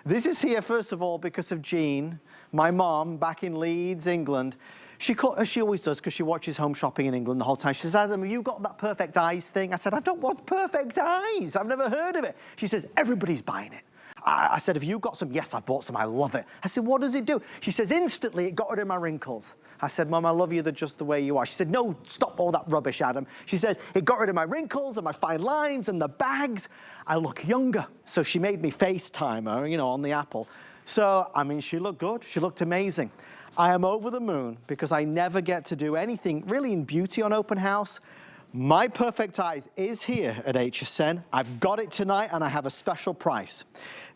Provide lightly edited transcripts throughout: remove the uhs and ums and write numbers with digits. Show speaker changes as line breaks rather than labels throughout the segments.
This is here, first of all, because of Jean, my mom, back in Leeds, England. She always does, because she watches Home Shopping in England the whole time. She says, Adam, have you got that perfect eyes thing? I said, I don't want perfect eyes. I've never heard of it. She says, everybody's buying it. I said, have you got some? Yes, I bought some. I love it. I said, what does it do? She says, instantly, it got rid of my wrinkles. I said, Mum, I love you just the way you are. She said, no, stop all that rubbish, Adam. She said, it got rid of my wrinkles and my fine lines and the bags. I look younger. So she made me FaceTime her, you know, on the Apple. So, I mean, she looked good. She looked amazing. I am over the moon because I never get to do anything really in beauty on open house. My perfect eyes is here at HSN. I've got it tonight and I have a special price.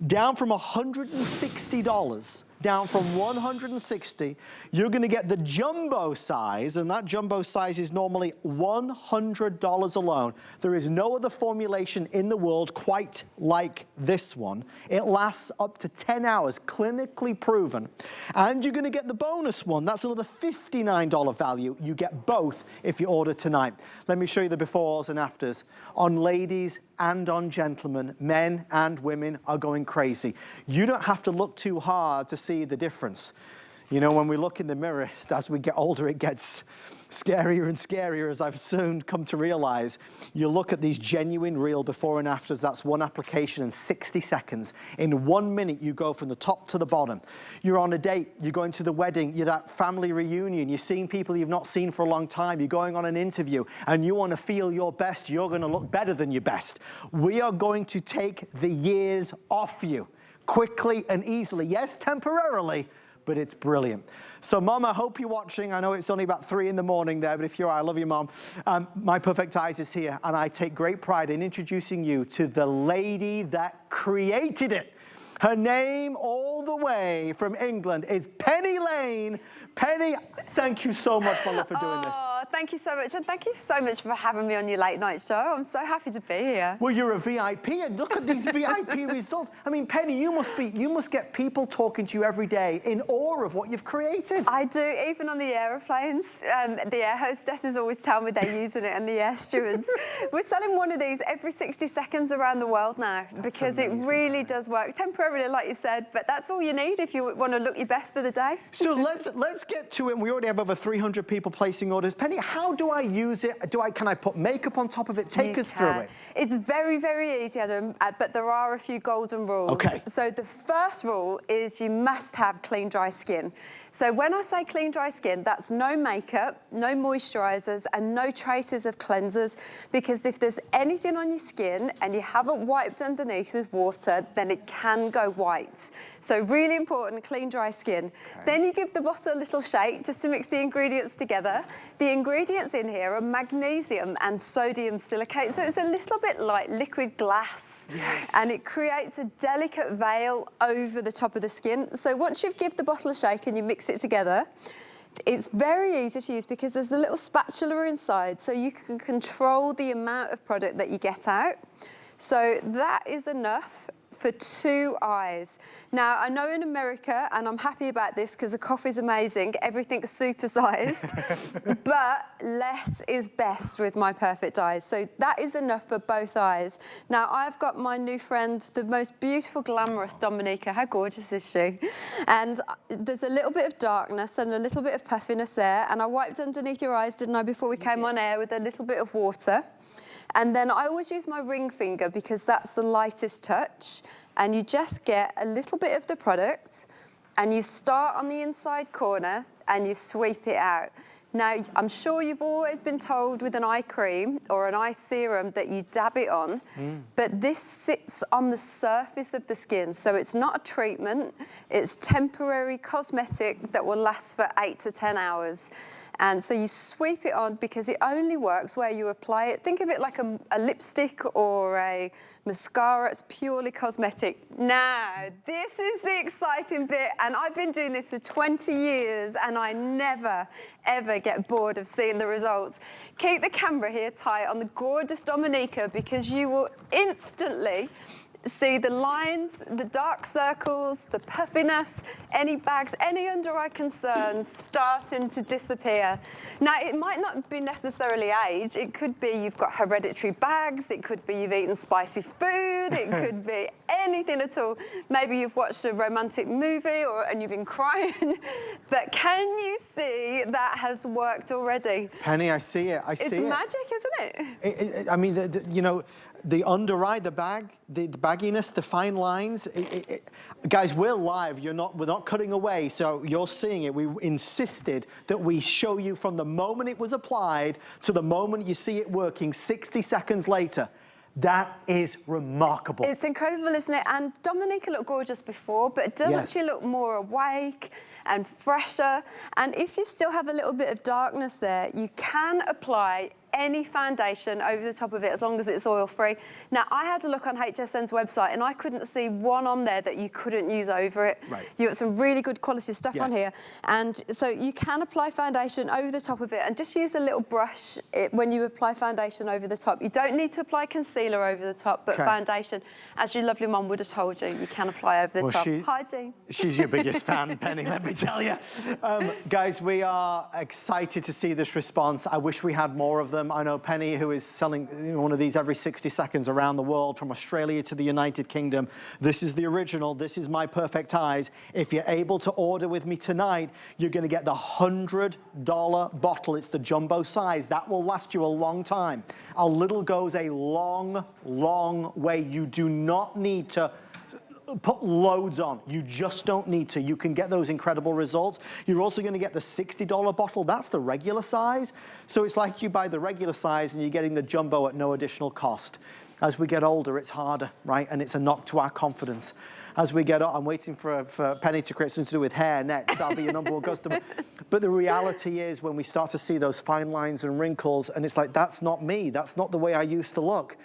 Down from $160, down from $160, you're gonna get the jumbo size, and that jumbo size is normally $100 alone. There is no other formulation in the world quite like this one. It lasts up to 10 hours, clinically proven. And you're gonna get the bonus one. That's another $59 value. You get both if you order tonight. Let me show you the befores and afters. On ladies and on gentlemen, men and women are going crazy. You don't have to look too hard to see the difference. You know, when we look in the mirror, as we get older, it gets scarier and scarier, as I've soon come to realize. You look at these genuine, real before and afters. That's one application in 60 seconds. In 1 minute, you go from the top to the bottom. You're on a date, you're going to the wedding, you're at family reunion, you're seeing people you've not seen for a long time, you're going on an interview, and you want to feel your best, you're going to look better than your best. We are going to take the years off you quickly and easily. Yes, temporarily, but it's brilliant. So, Mom, I hope you're watching. I know it's only about 3 in the morning there, but if you're, I love you, Mom. My Perfect Eyes is here, and I take great pride in introducing you to the lady that created it. Her name, all the way from England, is Penny Lane. Penny, thank you so much, my love, for doing this.
Oh, thank you so much, and thank you so much for having me on your late night show. I'm so happy to be here.
Well, you're a VIP, and look at these VIP results. I mean, Penny, you must get people talking to you every day in awe of what you've created.
I do, even on the aeroplanes. The air hostesses always tell me they're using it, and the air stewards. We're selling one of these every 60 seconds around the world now, because it really does work temporarily, like you said, but that's all you need if you want to look your best for the day.
So let's get to it. We already have over 300 people placing orders. Penny, how do I use it? Can I put makeup on top of it? Take us through it.
It's very, very easy, Adam, but there are a few golden rules.
Okay.
So the first rule is you must have clean, dry skin. So when I say clean, dry skin, that's no makeup, no moisturisers, and no traces of cleansers, because if there's anything on your skin and you haven't wiped underneath with water, then it can go white. So really important, clean, dry skin. Okay. Then you give the bottle a little shake just to mix the ingredients together. The ingredients in here are magnesium and sodium silicate, so it's a little bit like liquid glass.
Yes.
And it creates a delicate veil over the top of the skin. So once you've given the bottle a shake and you mix it together, it's very easy to use because there's a little spatula inside, so you can control the amount of product that you get out. So that is enough for 2 eyes. Now, I know in America, and I'm happy about this because the coffee's amazing, everything's supersized, but less is best with My Perfect Eyes. So that is enough for both eyes. Now, I've got my new friend, the most beautiful, glamorous Dominica. How gorgeous is she? And there's a little bit of darkness and a little bit of puffiness there, and I wiped underneath your eyes, didn't I, before we came on air with a little bit of water. And then I always use my ring finger because that's the lightest touch. And you just get a little bit of the product and you start on the inside corner and you sweep it out. Now, I'm sure you've always been told with an eye cream or an eye serum that you dab it on, but this sits on the surface of the skin. So it's not a treatment, it's temporary cosmetic that will last for 8 to 10 hours. And so you sweep it on because it only works where you apply it. Think of it like a lipstick or a mascara. It's purely cosmetic. Now, this is the exciting bit, and I've been doing this for 20 years, and I never, ever get bored of seeing the results. Keep the camera here tight on the gorgeous Dominica because you will instantly see the lines, the dark circles, the puffiness, any bags, any under-eye concerns starting to disappear. Now, it might not be necessarily age. It could be you've got hereditary bags. It could be you've eaten spicy food. It could be anything at all. Maybe you've watched a romantic movie and you've been crying. But can you see that has worked already?
Penny, I see it. I see it.
It's magic, isn't it?
I mean, you know, the under eye, the bagginess, the fine lines. Guys, we're live. We're not cutting away, so you're seeing it. We insisted that we show you from the moment it was applied to the moment you see it working 60 seconds later. That is remarkable.
It's incredible, isn't it? And Dominica looked gorgeous before, but doesn't she look more awake and fresher? And if you still have a little bit of darkness there, you can apply any foundation over the top of it as long as it's oil-free. Now, I had to look on HSN's website and I couldn't see one on there that you couldn't use over it.
Right.
You've got some really good quality stuff on here. And so you can apply foundation over the top of it and just use a little brush when you apply foundation over the top. You don't need to apply concealer over the top, but foundation, as your lovely mum would have told you, you can apply over the top. Hi, Jean.
She's your biggest fan, Penny, let me tell you. Guys, we are excited to see this response. I wish we had more of them. I know Penny, who is selling one of these every 60 seconds around the world, from Australia to the United Kingdom. This is the original. This is my Perfect Eyes. If you're able to order with me tonight, you're going to get the $100 bottle. It's the jumbo size. That will last you a long time. A little goes a long, long way. You do not need to put loads on. You just don't need to. You can get those incredible results. You're also going to get the $60 bottle. That's the regular size. So it's like you buy the regular size and you're getting the jumbo at no additional cost. As we get older, it's harder, right? And it's a knock to our confidence. As we get up, I'm waiting for Penny to create something to do with hair next. That'll be your number one customer. But the reality is when we start to see those fine lines and wrinkles, and it's like, that's not me. That's not the way I used to look.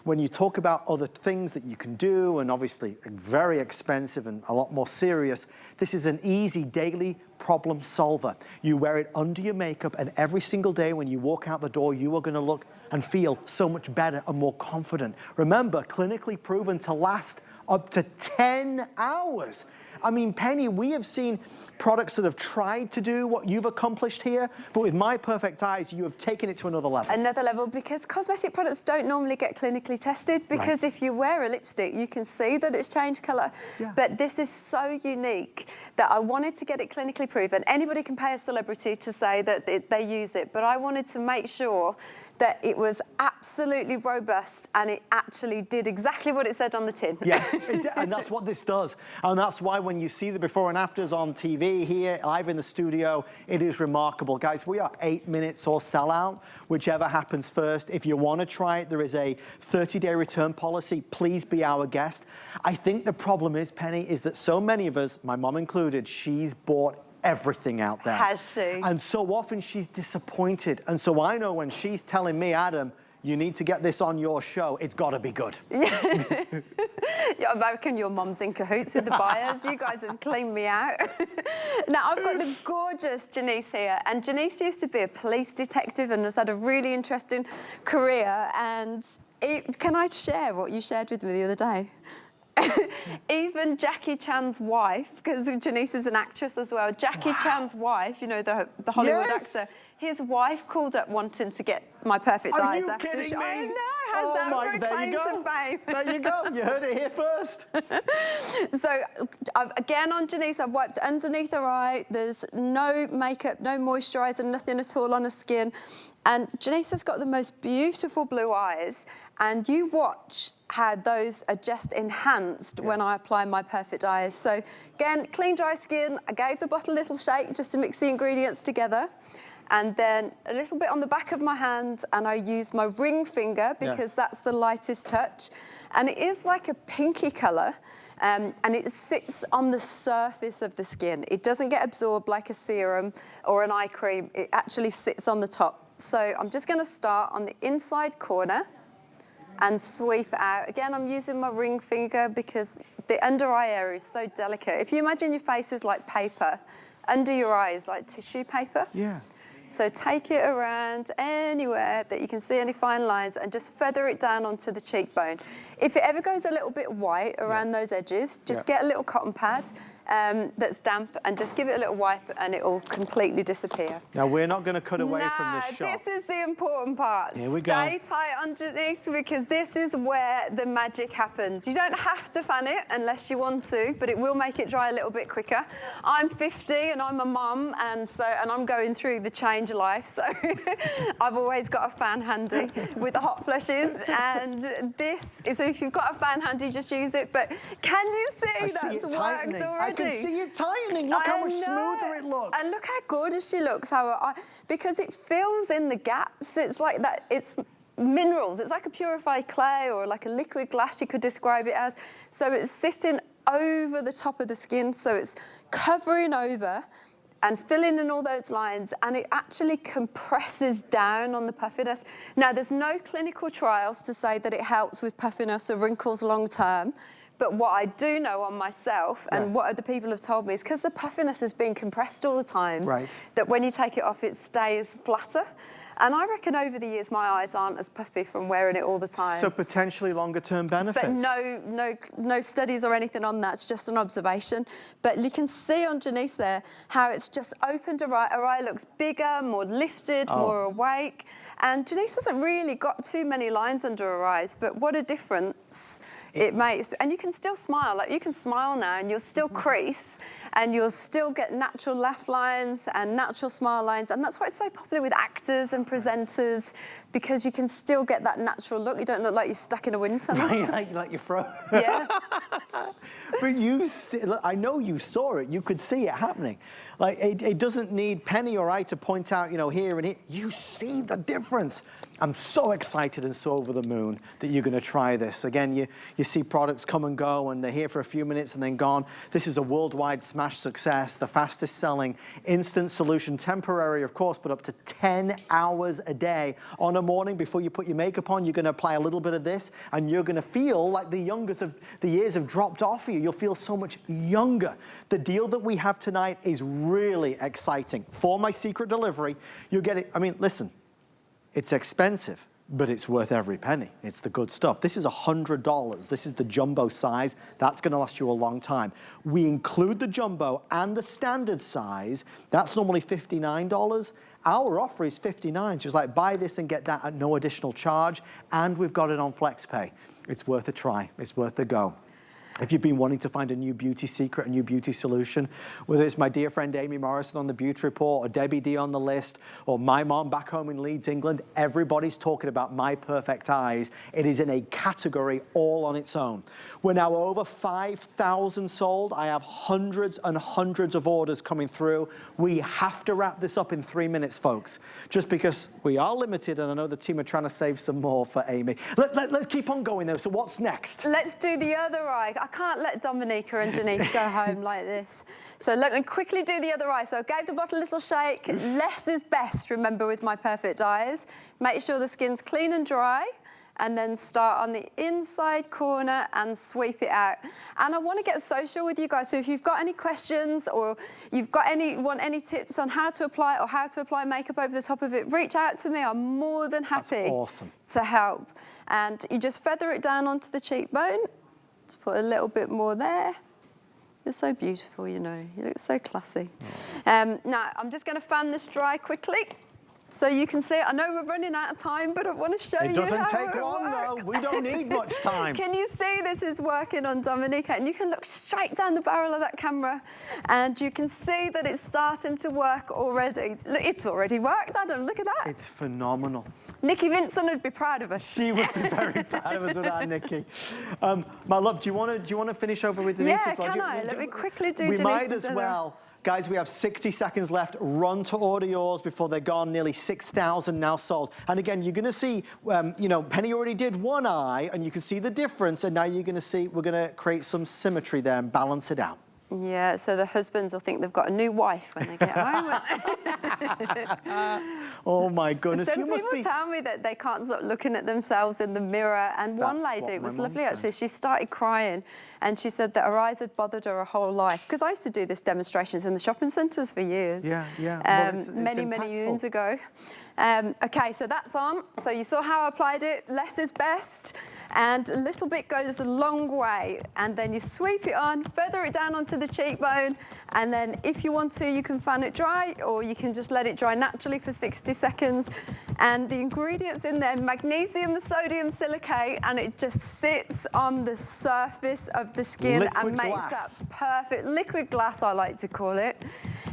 When you talk about other things that you can do, and obviously very expensive and a lot more serious, this is an easy daily problem solver. You wear it under your makeup, and every single day when you walk out the door, you are going to look and feel so much better and more confident. Remember, clinically proven to last up to 10 hours. I mean, Penny, we have seen products that have tried to do what you've accomplished here, but with My Perfect Eyes, you have taken it to another level.
Another level, because cosmetic products don't normally get clinically tested, because if you wear a lipstick, you can see that it's changed colour. But this is so unique that I wanted to get it clinically proven. Anybody can pay a celebrity to say that they use it, but I wanted to make sure that it was absolutely robust and it actually did exactly what it said on the tin.
Yes, and that's what this does. And that's why when you see the before and afters on TV here, live in the studio, it is remarkable. Guys, we are 8 minutes or sell out, whichever happens first. If you want to try it, there is a 30-day return policy. Please be our guest. I think the problem is, Penny, is that so many of us, my mom included, she's bought everything out there.
Has she?
And so often she's disappointed. And so I know when she's telling me, Adam, you need to get this on your show, it's got to be good.
I reckon your mum's in cahoots with the buyers. You guys have cleaned me out. Now, I've got the gorgeous Janice here. And Janice used to be a police detective and has had a really interesting career. And can I share what you shared with me the other day? Even Jackie Chan's wife, because Janice is an actress as well, Jackie Chan's wife, you know, the Hollywood actor, his wife called up wanting to get My Perfect Eyes after.
Are you kidding me?
I know, how's that for a claim to fame?
There you go, you heard it here first.
So, again on Janice, I've wiped underneath her eye. There's no makeup, no moisturiser, nothing at all on the skin. And Janice has got the most beautiful blue eyes, and you watch how those are just enhanced when I apply My Perfect Eyes. So again, clean, dry skin. I gave the bottle a little shake just to mix the ingredients together. And then a little bit on the back of my hand, and I use my ring finger because that's the lightest touch. And it is like a pinky colour, and it sits on the surface of the skin. It doesn't get absorbed like a serum or an eye cream. It actually sits on the top. So I'm just going to start on the inside corner and sweep it out. Again, I'm using my ring finger because the under eye area is so delicate. If you imagine your face is like paper, under your eye is like tissue paper.
Yeah.
So take it around anywhere that you can see any fine lines and just feather it down onto the cheekbone. If it ever goes a little bit white around those edges, just get a little cotton pad that's damp and just give it a little wipe and it will completely disappear.
Now, we're not going to cut away from this shot.
This is the important part.
Here we go.
Stay tight underneath because this is where the magic happens. You don't have to fan it unless you want to, but it will make it dry a little bit quicker. I'm 50 and I'm a mum, and I'm going through the change of life, so I've always got a fan handy with the hot flushes, and so if you've got a fan handy, just use it. But can you see that's worked already?
I can see it tightening. Look how much smoother it looks.
And look how gorgeous she looks. Because it fills in the gaps. It's like that. It's minerals. It's like a purified clay or like a liquid glass, you could describe it as. So it's sitting over the top of the skin. So it's covering over and filling in all those lines, and it actually compresses down on the puffiness. Now, there's no clinical trials to say that it helps with puffiness or wrinkles long term. But what I do know on myself and what other people have told me is because the puffiness has been compressed all the time, that when you take it off, it stays flatter. And I reckon over the years, my eyes aren't as puffy from wearing it all the time.
So potentially longer term benefits.
But no studies or anything on that. It's just an observation. But you can see underneath there how it's just opened her eye. Her eye looks bigger, more lifted, more awake. And Janice hasn't really got too many lines under her eyes, but what a difference it makes. And you can still smile. Like, you can smile now and you'll still crease and you'll still get natural laugh lines and natural smile lines. And that's why it's so popular with actors and presenters, because you can still get that natural look. You don't look like you're stuck in a wind tunnel.
Right, like you're frozen.
Yeah.
But you see, look, I know you saw it. You could see it happening. Like, it doesn't need Penny or I to point out, you know, here and here. You see the difference. I'm so excited and so over the moon that you're going to try this. Again, you see products come and go, and they're here for a few minutes and then gone. This is a worldwide smash success, the fastest selling instant solution, temporary, of course, but up to 10 hours a day. On a morning before you put your makeup on, you're going to apply a little bit of this, and you're going to feel like the years have dropped off of you. You'll feel so much younger. The deal that we have tonight is really exciting. For my secret delivery, you'll get it. I mean, listen. It's expensive, but it's worth every penny. It's the good stuff. This is $100. This is the jumbo size. That's gonna last you a long time. We include the jumbo and the standard size. That's normally $59. Our offer is $59. So it's like, buy this and get that at no additional charge. And we've got it on FlexPay. It's worth a try. It's worth a go. If you've been wanting to find a new beauty secret, a new beauty solution, whether it's my dear friend Amy Morrison on the Beauty Report, or Debbie D on the list, or my mom back home in Leeds, England, everybody's talking about My Perfect Eyes. It is in a category all on its own. We're now over 5,000 sold. I have hundreds and hundreds of orders coming through. We have to wrap this up in 3 minutes, folks, just because we are limited, and I know the team are trying to save some more for Amy. Let's keep on going, though. So what's next?
Let's do the other eye. I can't let Dominica and Janice go home like this. So let me quickly do the other eye. So I gave the bottle a little shake. Less is best, remember, with My Perfect Eyes. Make sure the skin's clean and dry, and then start on the inside corner and sweep it out. And I want to get social with you guys. So if you've got any questions, or want any tips on how to apply or how to apply makeup over the top of it, reach out to me. I'm more than happy to help. And you just feather it down onto the cheekbone. Just put a little bit more there. You're so beautiful, you know. You look so classy. Now, I'm just going to fan this dry quickly so you can see it. I know we're running out of time, but I want to show you how it works.
It doesn't take long, though. We don't need much time.
Can you see this is working on Dominica? And you can look straight down the barrel of that camera, and you can see that it's starting to work already. Look, it's already worked, Adam. Look at that.
It's phenomenal.
Nikki Vincent would be proud of us.
She would be very proud of us with that, Nikki. My love, do you want to finish over with Denise as well?
Yeah, can I? Let me quickly do
We
Denise's
might as well. Guys, we have 60 seconds left. Run to order yours before they're gone. Nearly 6,000 now sold. And again, you're going to see, you know, Penny already did one eye, and you can see the difference. And now you're going to see, we're going to create some symmetry there and balance it out.
Yeah, so the husbands will think they've got a new wife when they get home.
Oh my goodness,
Some
you must
people
be...
tell me that they can't stop looking at themselves in the mirror, and one
That's
lady,
what
it was
my mum
lovely
said.
actually, she started crying and she said that her eyes had bothered her whole life, because I used to do this demonstrations in the shopping centres for years.
Yeah, yeah. Well, it's
many
impactful.
moons ago. Okay, so that's on. So you saw how I applied it. Less is best, and a little bit goes a long way. And then you sweep it on, feather it down onto the cheekbone, and then if you want to, you can fan it dry, or you can just let it dry naturally for 60 seconds. And the ingredients in there, magnesium, sodium silicate, and it just sits on the surface of the skin
Liquid
and makes
glass.
that perfect liquid glass, I like to call it.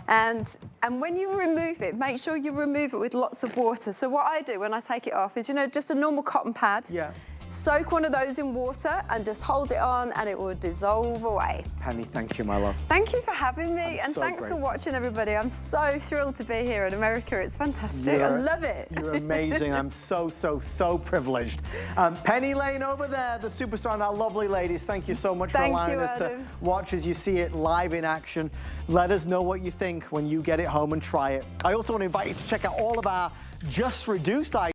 And when you remove it, make sure you remove it with lots of water. So what I do when I take it off is, you know, just a normal cotton pad.
Yeah.
Soak one of those in water and just hold it on and it will dissolve away.
Penny, thank you, my love.
Thank you for having me, and
so
thanks for
grateful.
watching, everybody. I'm so thrilled to be here in America. It's fantastic. I love it.
You're amazing. I'm so privileged. Penny Lane over there, the superstar, and our lovely ladies, thank you so much for
Thank
allowing
you,
us to
Adam.
watch as you see it live in action. Let us know what you think when you get it home and try it. I also want to invite you to check out all of our Just Reduced items.